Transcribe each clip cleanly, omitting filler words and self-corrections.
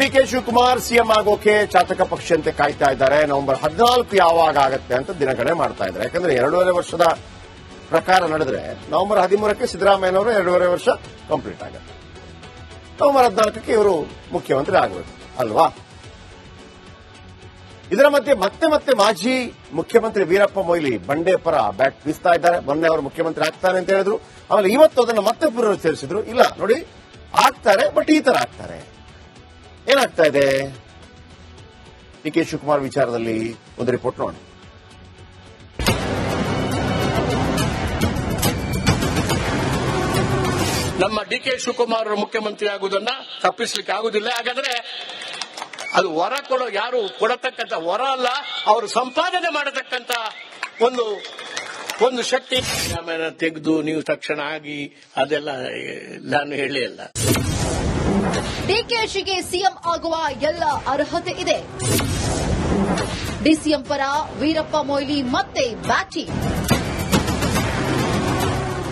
DK Shivakumar CM ಆಗೋಕೆ ಚಾತಕ ಪಕ್ಷಿಯಂತೆ ಕಾಯ್ತಾ ಇದ್ದಾರೆ. ನವೆಂಬರ್ 14 ಯಾವಾಗ ಆಗತ್ತೆ ಅಂತ ದಿನಗಣನೆ ಮಾಡ್ತಾ ಇದ್ದಾರೆ. ಯಾಕಂದ್ರೆ 2.5 ವರ್ಷದ ಪ್ರಕಾರ ನಡೆದ್ರೆ ನವೆಂಬರ್ 13ಕ್ಕೆ ಸಿದ್ದರಾಮಯ್ಯನವರು 2.5 ವರ್ಷ ಕಂಪ್ಲೀಟ್ ಆಗುತ್ತೆ. ನವೆಂಬರ್ 14ಕ್ಕೆ ಇವರು ಮುಖ್ಯಮಂತ್ರಿ ಆಗಬೇಕು ಅಲ್ವಾ? ಇದರ ಮಧ್ಯೆ ಮತ್ತೆ ಮಾಜಿ ಮುಖ್ಯಮಂತ್ರಿ ವೀರಪ್ಪ ಮೊಯ್ಲಿ ಬಂಡೆ ಪರ ಬ್ಯಾಟ್ ಬೀಸ್ತಾ ಇದ್ದಾರೆ. ಮೊನ್ನೆ ಅವರು ಮುಖ್ಯಮಂತ್ರಿ ಆಗ್ತಾರೆ ಅಂತ ಹೇಳಿದ್ರು. ಆಮೇಲೆ ಇವತ್ತು ಅದನ್ನು ಮತ್ತೆ ಪುನರುಚ್ಚರಿಸಿದ್ರು. ಇಲ್ಲ ನೋಡಿ, ಆಗ್ತಾರೆ, ಬಟ್ ಈ ತರ ಆಗ್ತಾರೆ. ಏನಾಗ್ತಾ ಇದೆ ಡಿಕೆ ಶಿವಕುಮಾರ್ ವಿಚಾರದಲ್ಲಿ ಒಂದು ರಿಪೋರ್ಟ್ ನೋಡಿ. ನಮ್ಮ ಡಿಕೆ ಶಿವಕುಮಾರ್ ಮುಖ್ಯಮಂತ್ರಿ ಆಗುವುದನ್ನ ತಪ್ಪಿಸಲಿಕ್ಕೆ ಆಗುದಿಲ್ಲ. ಹಾಗಾದ್ರೆ ಅದು ವರ ಕೊಡೋ ಯಾರು ಕೊಡತಕ್ಕಂತ ವರ ಅಲ್ಲ, ಅವರು ಸಂಪಾದನೆ ಮಾಡತಕ್ಕಂತ ಒಂದು ಶಕ್ತಿ. ಆಮೇಲೆ ತೆಗೆದು ನೀವು ತಕ್ಷಣ ಆಗಿ ಅದೆಲ್ಲ ನಾನು ಹೇಳೇ ಇಲ್ಲ. ಡಿಕೆಶಿಗೆ ಸಿಎಂ ಆಗುವ ಎಲ್ಲ ಅರ್ಹತೆ ಇದೆ. ಡಿಸಿಎಂ ಪರ ವೀರಪ್ಪ ಮೊಯ್ಲಿ ಮತ್ತೆ ಬ್ಯಾಟಿಂಗ್.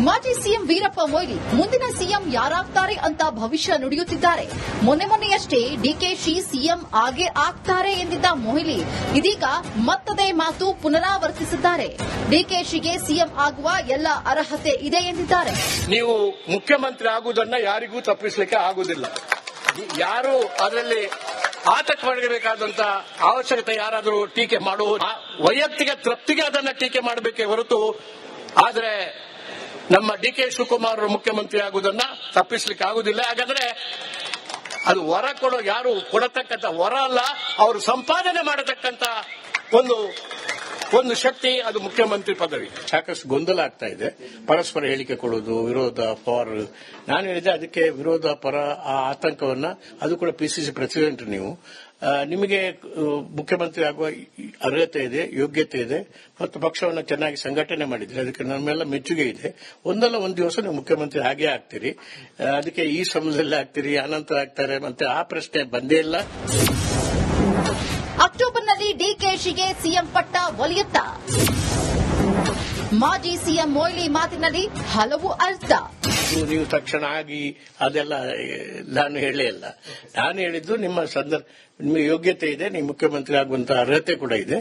ಮಾಜಿ ಸಿಎಂ ವೀರಪ್ಪ ಮೊಯ್ಲಿ ಮುಂದಿನ ಸಿಎಂ ಯಾರಾಗ್ತಾರೆ ಅಂತ ಭವಿಷ್ಯ ನುಡಿಯುತ್ತಿದ್ದಾರೆ. ಮೊನ್ನೆಯಷ್ಟೇ ಡಿಕೆಶಿ ಸಿಎಂ ಆಗೇ ಆಗ್ತಾರೆ ಎಂದಿದ್ದ ಮೊಯ್ಲಿ ಇದೀಗ ಮತ್ತದೇ ಮಾತು ಪುನರಾವರ್ತಿಸಿದ್ದಾರೆ. ಡಿಕೆಶಿಗೆ ಸಿಎಂ ಆಗುವ ಎಲ್ಲ ಅರ್ಹತೆ ಇದೆ ಎಂದಿದ್ದಾರೆ. ನೀವು ಮುಖ್ಯಮಂತ್ರಿ ಆಗುವುದನ್ನ ಯಾರಿಗೂ ತಪ್ಪಿಸಲಿಕ್ಕೆ ಆಗುವುದಿಲ್ಲ. ಯಾರು ಅದರಲ್ಲಿ ಆತಂಕ ಪಡಬೇಕಾದಂತ ಅವಶ್ಯಕತೆ ಯಾರಾದರೂ ಟೀಕೆ ಮಾಡುವುದು ವೈಯಕ್ತಿಕ ತೃಪ್ತಿಗೆ ಅದನ್ನ ಟೀಕೆ ಮಾಡಬೇಕೇ ಹೊರತು, ಆದರೆ ನಮ್ಮ ಡಿಕೆ ಶಿವಕುಮಾರ್ ಮುಖ್ಯಮಂತ್ರಿ ಆಗುವುದನ್ನ ತಪ್ಪಿಸಲಿಕ್ಕೆ ಆಗುದಿಲ್ಲ. ಹಾಗಾದ್ರೆ ಅದು ವರ ಕೊಡೋ ಯಾರು ಕೊಡತಕ್ಕಂತ ವರ ಅಲ್ಲ, ಅವರು ಸಂಪಾದನೆ ಮಾಡತಕ್ಕಂತ ಒಂದು ಶಕ್ತಿ, ಅದು ಮುಖ್ಯಮಂತ್ರಿ ಪದವಿ. ಸಾಕಷ್ಟು ಗೊಂದಲ ಆಗ್ತಾ ಇದೆ. ಪರಸ್ಪರ ಹೇಳಿಕೆ ಕೊಡೋದು, ವಿರೋಧ ಫಾರ್. ನಾನು ಹೇಳಿದೆ ಅದಕ್ಕೆ ವಿರೋಧ ಪರ ಆ ಆತಂಕವನ್ನ, ಅದು ಕೂಡ ಪಿಸಿಸಿ ಪ್ರೆಸಿಡೆಂಟ್ ನೀವು, ನಿಮಗೆ ಮುಖ್ಯಮಂತ್ರಿ ಆಗುವ ಅರ್ಹತೆ ಇದೆ, ಯೋಗ್ಯತೆ ಇದೆ ಮತ್ತು ಪಕ್ಷವನ್ನು ಚೆನ್ನಾಗಿ ಸಂಘಟನೆ ಮಾಡಿದ್ರೆ ಅದಕ್ಕೆ ನಮ್ಮೆಲ್ಲ ಮೆಚ್ಚುಗೆ ಇದೆ. ಒಂದಲ್ಲ ಒಂದು ದಿವಸ ನೀವು ಮುಖ್ಯಮಂತ್ರಿ ಹಾಗೇ ಆಗ್ತೀರಿ. ಅದಕ್ಕೆ ಈ ಸಮಯದಲ್ಲಿ ಆಗ್ತೀರಿ, ಅನಂತರ ಆಗ್ತಾರೆ, ಮತ್ತೆ ಆ ಪ್ರಶ್ನೆ ಬಂದೇ ಇಲ್ಲ. ಅಕ್ಟೋಬರ್ನಲ್ಲಿ ಡಿಕೆಶಿಗೆ ಸಿಎಂ ಪಟ್ಟ ಒಲಿಯುತ್ತ ಮಾಜಿ ಸಿಎಂ ಮೊಯ್ಲಿ ಮಾತಿನಲ್ಲಿ ಹಲವು ಅರ್ಥ. ನೀವು ತಕ್ಷಣ ಆಗಿ ಅದೆಲ್ಲ ನಾನು ಹೇಳೇ ಇಲ್ಲ. ನಾನು ಹೇಳಿದ್ದು ನಿಮಗೆ ಯೋಗ್ಯತೆ ಇದೆ, ನೀವು ಮುಖ್ಯಮಂತ್ರಿ ಆಗುವಂತ ಅರ್ಹತೆ ಕೂಡ ಇದೆ.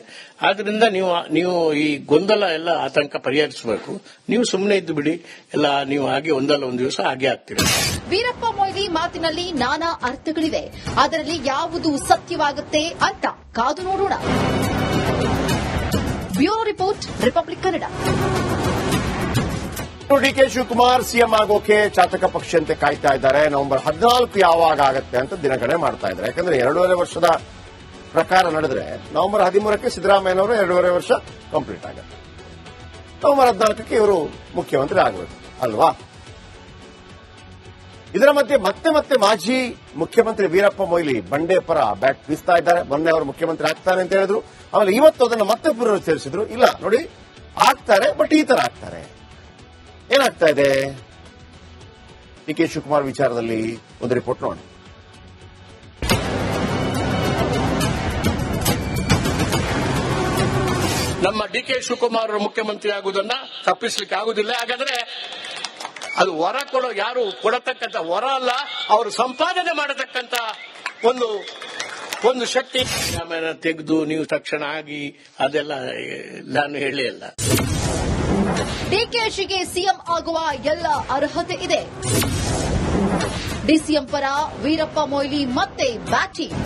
ಆದ್ರಿಂದ ನೀವು ಈ ಗೊಂದಲ ಎಲ್ಲ ಆತಂಕ ಪರಿಹರಿಸಬೇಕು. ನೀವು ಸುಮ್ಮನೆ ಇದ್ದು ಬಿಡಿ, ಎಲ್ಲ ನೀವು ಹಾಗೆ ಒಂದಲ್ಲ ಒಂದು ದಿವಸ ಹಾಗೆ ಆಗ್ತೀರಿ. ವೀರಪ್ಪ ಮೊಯ್ಲಿ ಮಾತಿನಲ್ಲಿ ನಾನಾ ಅರ್ಥಗಳಿವೆ. ಅದರಲ್ಲಿ ಯಾವುದು ಸತ್ಯವಾಗುತ್ತೆ ಅಂತ ಕಾದು ನೋಡೋಣ. Bureau report, Republic Kannada. DK Shivakumar CM ಆಗೋಕೆ ಚಾತಕ ಪಕ್ಷಿಯಂತೆ ಕಾಯ್ತಾ ಇದ್ದಾರೆ. ನವೆಂಬರ್ 14 ಯಾವಾಗ ಆಗತ್ತೆ ಅಂತ ದಿನಗಣನೆ ಮಾಡ್ತಾ ಇದ್ದಾರೆ. ಯಾಕಂದ್ರೆ 2.5 ವರ್ಷದ ಪ್ರಕಾರ ನಡೆದ್ರೆ ನವೆಂಬರ್ 13ಕ್ಕೆ ಸಿದ್ದರಾಮಯ್ಯನವರು 2.5 ವರ್ಷ ಕಂಪ್ಲೀಟ್ ಆಗುತ್ತೆ. ನವೆಂಬರ್ 14ಕ್ಕೆ ಇವರು ಮುಖ್ಯಮಂತ್ರಿ ಆಗಬೇಕು ಅಲ್ವಾ? ಇದರ ಮಧ್ಯೆ ಮತ್ತೆ ಮಾಜಿ ಮುಖ್ಯಮಂತ್ರಿ ವೀರಪ್ಪ ಮೊಯ್ಲಿ ಬಂಡೆ ಪರ ಬ್ಯಾಟ್ ಬೀಸ್ತಾ ಇದ್ದಾರೆ. ಮೊನ್ನೆ ಅವರು ಮುಖ್ಯಮಂತ್ರಿ ಆಗ್ತಾರೆ ಅಂತ ಹೇಳಿದ್ರು. ಆಮೇಲೆ ಇವತ್ತು ಅದನ್ನು ಮತ್ತೆ ಪುನರುಚ್ಚರಿಸಿದ್ರು. ಇಲ್ಲ ನೋಡಿ, ಆಗ್ತಾರೆ, ಬಟ್ ಈ ತರ ಆಗ್ತಾರೆ. ಏನಾಗ್ತಾ ಇದೆ ಡಿಕೆ ಶಿವಕುಮಾರ್ ವಿಚಾರದಲ್ಲಿ ಒಂದು ರಿಪೋರ್ಟ್ ನೋಡಿ. ನಮ್ಮ ಡಿಕೆ ಶಿವಕುಮಾರ್ ಮುಖ್ಯಮಂತ್ರಿ ಆಗುವುದನ್ನ ತಪ್ಪಿಸಲಿಕ್ಕೆ ಆಗುದಿಲ್ಲ. ಹಾಗಾದ್ರೆ ಅದು ವರ ಕೊಡೋ ಯಾರು ಕೊಡತಕ್ಕಂತ ವರ ಅಲ್ಲ, ಅವರು ಸಂಪಾದನೆ ಮಾಡತಕ್ಕಂತ ಒಂದು ಶಕ್ತಿ. ಆಮೇಲೆ ತೆಗೆದು ನೀವು ತಕ್ಷಣ ಆಗಿ ಅದೆಲ್ಲ ನಾನು ಹೇಳೇ ಇಲ್ಲ. ಡಿಕೆಶಿಗೆ ಸಿಎಂ ಆಗುವ ಎಲ್ಲ ಅರ್ಹತೆ ಇದೆ. ಡಿಸಿಎಂ ಪರ ವೀರಪ್ಪ ಮೊಯ್ಲಿ ಮತ್ತೆ ಬ್ಯಾಟಿಂಗ್.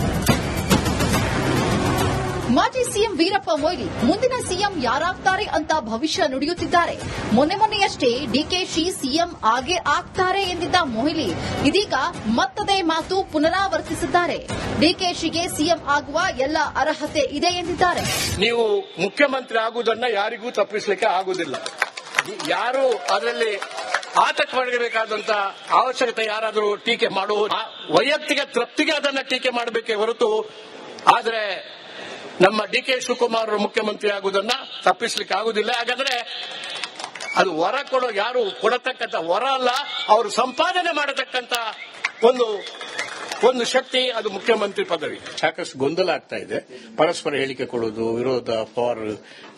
ಮಾಜಿ ಸಿಎಂ ವೀರಪ್ಪ ಮೊಯ್ಲಿ ಮುಂದಿನ ಸಿಎಂ ಯಾರಾಗ್ತಾರೆ ಅಂತ ಭವಿಷ್ಯ ನುಡಿಯುತ್ತಿದ್ದಾರೆ. ಮೊನ್ನೆಯಷ್ಟೇ ಡಿಕೆಶಿ ಸಿಎಂ ಆಗೇ ಆಗ್ತಾರೆ ಎಂದಿದ್ದ ಮೊಯ್ಲಿ ಇದೀಗ ಮತ್ತದೇ ಮಾತು ಪುನರಾವರ್ತಿಸಿದ್ದಾರೆ. ಡಿಕೆಶಿಗೆ ಸಿಎಂ ಆಗುವ ಎಲ್ಲ ಅರ್ಹತೆ ಇದೆ ಎಂದಿದ್ದಾರೆ. ನೀವು ಮುಖ್ಯಮಂತ್ರಿ ಆಗುವುದನ್ನ ಯಾರಿಗೂ ತಪ್ಪಿಸಲಿಕ್ಕೆ ಆಗುದಿಲ್ಲ. ಯಾರು ಅದರಲ್ಲಿ ಆತಂಕ ಪಡಬೇಕಾದಂತ ಅವಶ್ಯಕತೆ ಯಾರಾದರೂ ಟೀಕೆ ಮಾಡುವುದು ವೈಯಕ್ತಿಕ ತೃಪ್ತಿಗೆ ಅದನ್ನ ಟೀಕೆ ಮಾಡಬೇಕೇ ಹೊರತು, ಆದರೆ ನಮ್ಮ ಡಿಕೆ ಶಿವಕುಮಾರ್ ಮುಖ್ಯಮಂತ್ರಿ ಆಗುವುದನ್ನ ತಪ್ಪಿಸಲಿಕ್ಕೆ ಆಗುದಿಲ್ಲ. ಹಾಗಾದ್ರೆ ಅದು ವರ ಕೊಡೋ ಯಾರು ಕೊಡತಕ್ಕಂತ ವರ ಅಲ್ಲ, ಅವರು ಸಂಪಾದನೆ ಮಾಡತಕ್ಕಂತ ಒಂದು ಶಕ್ತಿ, ಅದು ಮುಖ್ಯಮಂತ್ರಿ ಪದವಿ. ಸಾಕಷ್ಟು ಗೊಂದಲ ಆಗ್ತಾ ಇದೆ. ಪರಸ್ಪರ ಹೇಳಿಕೆ ಕೊಡೋದು, ವಿರೋಧ ಫಾರ್.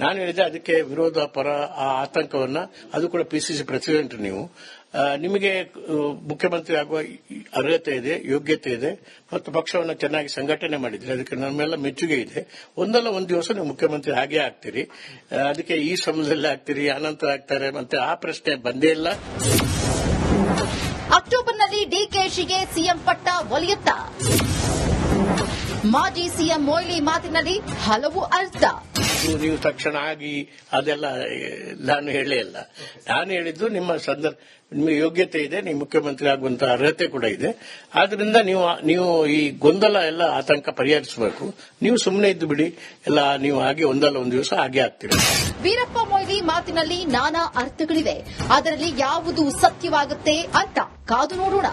ನಾನು ಹೇಳಿದೆ ಅದಕ್ಕೆ ವಿರೋಧ ಪರ ಆ ಆತಂಕವನ್ನ, ಅದು ಕೂಡ ಪಿಸಿಸಿ ಪ್ರೆಸಿಡೆಂಟ್ ನೀವು, ನಿಮಗೆ ಮುಖ್ಯಮಂತ್ರಿ ಆಗುವ ಅರ್ಹತೆ ಇದೆ, ಯೋಗ್ಯತೆ ಇದೆ ಮತ್ತು ಪಕ್ಷವನ್ನು ಚೆನ್ನಾಗಿ ಸಂಘಟನೆ ಮಾಡಿದ್ರೆ ಅದಕ್ಕೆ ನಮ್ಮೆಲ್ಲ ಮೆಚ್ಚುಗೆ ಇದೆ. ಒಂದಲ್ಲ ಒಂದು ದಿವಸ ನೀವು ಮುಖ್ಯಮಂತ್ರಿ ಹಾಗೆ ಆಗ್ತೀರಿ. ಅದಕ್ಕೆ ಈ ಸಮಯದಲ್ಲಿ ಆಗ್ತೀರಿ, ಅನಂತರ ಆಗ್ತಾರೆ, ಮತ್ತೆ ಆ ಪ್ರಶ್ನೆ ಬಂದೇ ಇಲ್ಲ. ಅಕ್ಟೋಬರ್ನಲ್ಲಿ ಡಿಕೆಶಿಗೆ ಸಿಎಂ ಪಟ್ಟ ಒಲಿಯುತ್ತಾ? ಮಾಜಿ ಸಿಎಂ ಮೊಯ್ಲಿ ಮಾತಿನಲ್ಲಿ ಹಲವು ಅರ್ಥ. ನೀವು ತಕ್ಷಣ ಆಗಿ ಅದೆಲ್ಲ ನಾನು ಹೇಳೇ ಇಲ್ಲ. ನಾನು ಹೇಳಿದ್ದು ನಿಮಗೆ ಯೋಗ್ಯತೆ ಇದೆ, ನೀವು ಮುಖ್ಯಮಂತ್ರಿ ಆಗುವಂತಹ ಅರ್ಹತೆ ಕೂಡ ಇದೆ. ಆದ್ರಿಂದ ನೀವು ಈ ಗೊಂದಲ ಎಲ್ಲ ಆತಂಕ ಪರಿಹರಿಸಬೇಕು. ನೀವು ಸುಮ್ಮನೆ ಇದ್ದು ಬಿಡಿ, ಎಲ್ಲ ನೀವು ಹಾಗೆ ಒಂದಲ್ಲ ಒಂದು ದಿವಸ ಹಾಗೆ ಆಗ್ತೀರಿ. ವೀರಪ್ಪ ಮೊಯ್ಲಿ ಮಾತಿನಲ್ಲಿ ನಾನಾ ಅರ್ಥಗಳಿವೆ, ಅದರಲ್ಲಿ ಯಾವುದು ಸತ್ಯವಾಗುತ್ತೆ ಅಂತ ಕಾದು ನೋಡೋಣ.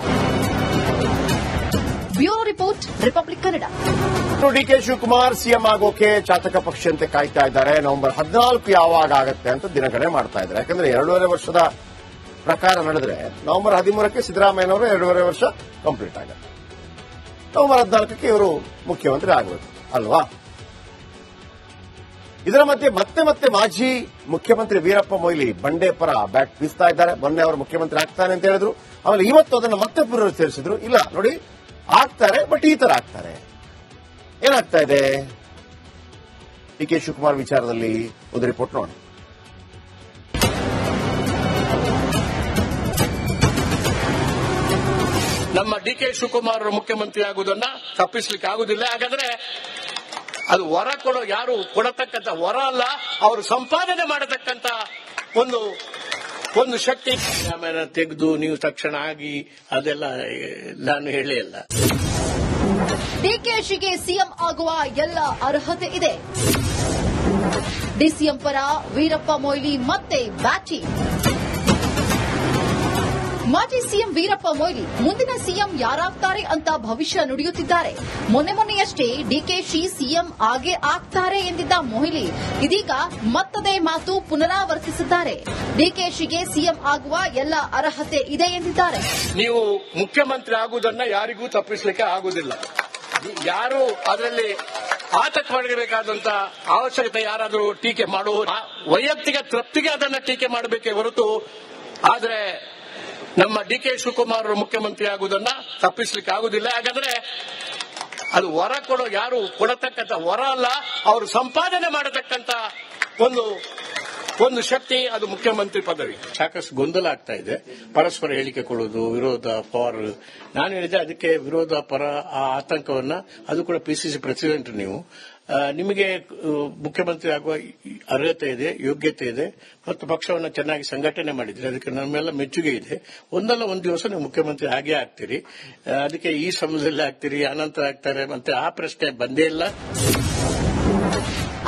Bureau report, Republic Kannada. DK Shivakumar CM ಆಗೋಕೆ ಚಾತಕ ಪಕ್ಷಿಯಂತೆ ಕಾಯ್ತಾ ಇದ್ದಾರೆ. ನವೆಂಬರ್ 14 ಯಾವಾಗ ಆಗತ್ತೆ ಅಂತ ದಿನಗಣನೆ ಮಾಡ್ತಾ ಇದ್ದಾರೆ. ಯಾಕಂದ್ರೆ 2.5 ವರ್ಷದ ಪ್ರಕಾರ ನಡೆದ್ರೆ ನವೆಂಬರ್ 13ಕ್ಕೆ ಸಿದ್ದರಾಮಯ್ಯನವರು 2.5 ವರ್ಷ ಕಂಪ್ಲೀಟ್ ಆಗುತ್ತೆ. ನವೆಂಬರ್ 14ಕ್ಕೆ ಇವರು ಮುಖ್ಯಮಂತ್ರಿ ಆಗಬೇಕು ಅಲ್ವಾ? ಇದರ ಮಧ್ಯೆ ಮತ್ತೆ ಮಾಜಿ ಮುಖ್ಯಮಂತ್ರಿ ವೀರಪ್ಪ ಮೊಯ್ಲಿ ಬಂಡೆ ಪರ ಬ್ಯಾಟ್ ಬೀಸ್ತಾ ಇದ್ದಾರೆ. ಮೊನ್ನೆ ಅವರು ಮುಖ್ಯಮಂತ್ರಿ ಆಗ್ತಾನೆ ಅಂತ ಹೇಳಿದ್ರು. ಆಮೇಲೆ ಇವತ್ತು ಅದನ್ನು ಮತ್ತೆ ಪುನರುಚ್ಚರಿಸಿದ್ರು. ಇಲ್ಲ ನೋಡಿ, ಆಗ್ತಾರೆ, ಬಟ್ ಈ ತರ ಆಗ್ತಾರೆ. ಏನಾಗ್ತಾ ಇದೆ ಡಿಕೆ ಶಿವಕುಮಾರ್ ವಿಚಾರದಲ್ಲಿ ಒಂದು ರಿಪೋರ್ಟ್ ನೋಡಿ. ನಮ್ಮ ಡಿಕೆ ಶಿವಕುಮಾರ್ ಮುಖ್ಯಮಂತ್ರಿ ಆಗುವುದನ್ನ ತಪ್ಪಿಸಲಿಕ್ಕೆ ಆಗುದಿಲ್ಲ. ಹಾಗಾದ್ರೆ ಅದು ವರ ಯಾರು ಕೊಡತಕ್ಕಂತ ವರ ಅಲ್ಲ, ಅವರು ಸಂಪಾದನೆ ಮಾಡತಕ್ಕಂತ ಒಂದು ಶಕ್ತಿ. ಆಮೇಲೆ ತೆಗೆದು ನೀವು ತಕ್ಷಣ ಆಗಿ ಅದೆಲ್ಲ ನಾನು ಹೇಳೇ ಇಲ್ಲ. ಡಿಕೆಶಿಗೆ ಸಿಎಂ ಆಗುವ ಎಲ್ಲ ಅರ್ಹತೆ ಇದೆ. ಡಿಸಿಎಂ ಪರ ವೀರಪ್ಪ ಮೊಯ್ಲಿ ಮತ್ತೆ ಬ್ಯಾಟಿಂಗ್. ಮಾಜಿ ಸಿಎಂ ವೀರಪ್ಪ ಮೊಯ್ಲಿ ಮುಂದಿನ ಸಿಎಂ ಯಾರಾಗ್ತಾರೆ ಅಂತ ಭವಿಷ್ಯ ನುಡಿಯುತ್ತಿದ್ದಾರೆ. ಮೊನ್ನೆಯಷ್ಟೇ ಡಿಕೆಶಿ ಸಿಎಂ ಆಗೇ ಆಗ್ತಾರೆ ಎಂದಿದ್ದ ಮೊಯ್ಲಿ ಇದೀಗ ಮತ್ತದೇ ಮಾತು ಪುನರಾವರ್ತಿಸಿದ್ದಾರೆ. ಡಿಕೆಶಿಗೆ ಸಿಎಂ ಆಗುವ ಎಲ್ಲ ಅರ್ಹತೆ ಇದೆ ಎಂದಿದ್ದಾರೆ. ನೀವು ಮುಖ್ಯಮಂತ್ರಿ ಆಗುವುದನ್ನ ಯಾರಿಗೂ ತಪ್ಪಿಸಲಿಕ್ಕೆ ಆಗುವುದಿಲ್ಲ. ಯಾರು ಅದರಲ್ಲಿ ಆತಂಕ ಪಡಬೇಕಾದಂತ ಅವಶ್ಯಕತೆ ಯಾರಾದರೂ ಟೀಕೆ ಮಾಡುವ ವೈಯಕ್ತಿಕ ತೃಪ್ತಿಗೆ ಅದನ್ನ ಟೀಕೆ ಮಾಡಬೇಕೇ ಹೊರತು, ಆದ್ರೆ ನಮ್ಮ ಡಿಕೆ ಶಿವಕುಮಾರ್ ಮುಖ್ಯಮಂತ್ರಿ ಆಗುವುದನ್ನ ತಪ್ಪಿಸಲಿಕ್ಕೆ ಆಗುದಿಲ್ಲ. ಹಾಗಾದ್ರೆ ಅದು ವರ ಯಾರು ಕೊಡತಕ್ಕಂತ ವರ ಅಲ್ಲ, ಅವರು ಸಂಪಾದನೆ ಮಾಡತಕ್ಕಂತ ಒಂದು ಶಕ್ತಿ, ಅದು ಮುಖ್ಯಮಂತ್ರಿ ಪದವಿ. ಸಾಕಷ್ಟು ಗೊಂದಲ ಆಗ್ತಾ ಇದೆ. ಪರಸ್ಪರ ಹೇಳಿಕೆ ಕೊಡುವುದು, ವಿರೋಧ ಫಾರ್. ನಾನು ಹೇಳಿದೆ ಅದಕ್ಕೆ ವಿರೋಧ ಪರ ಆ ಆತಂಕವನ್ನ, ಅದು ಕೂಡ ಪಿಸಿಸಿ ಪ್ರೆಸಿಡೆಂಟ್ ನೀವು, ನಿಮಗೆ ಮುಖ್ಯಮಂತ್ರಿ ಆಗುವ ಅರ್ಹತೆ ಇದೆ, ಯೋಗ್ಯತೆ ಇದೆ ಮತ್ತು ಪಕ್ಷವನ್ನು ಚೆನ್ನಾಗಿ ಸಂಘಟನೆ ಮಾಡಿದ್ರೆ ಅದಕ್ಕೆ ನಮ್ಮೆಲ್ಲ ಮೆಚ್ಚುಗೆ ಇದೆ. ಒಂದಲ್ಲ ಒಂದು ದಿವಸ ನೀವು ಮುಖ್ಯಮಂತ್ರಿ ಹಾಗೆ ಆಗ್ತೀರಿ. ಅದಕ್ಕೆ ಈ ಸಮಯದಲ್ಲಿ ಆಗ್ತೀರಿ, ಅನಂತರ ಆಗ್ತಾರೆ, ಮತ್ತೆ ಆ ಪ್ರಶ್ನೆ ಬಂದೇ ಇಲ್ಲ.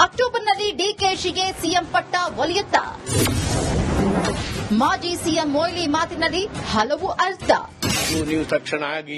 ಅಕ್ಟೋಬರ್ನಲ್ಲಿ ಡಿಕೆಶಿಗೆ ಸಿಎಂ ಪಟ್ಟ ಒಲಿಯುತ್ತಾ? ಮಾಜಿ ಸಿಎಂ ಮೊಯ್ಲಿ ಮಾತಿನಲ್ಲಿ ಹಲವು ಅರ್ಥ. ನೀವು ತಕ್ಷಣ ಆಗಿ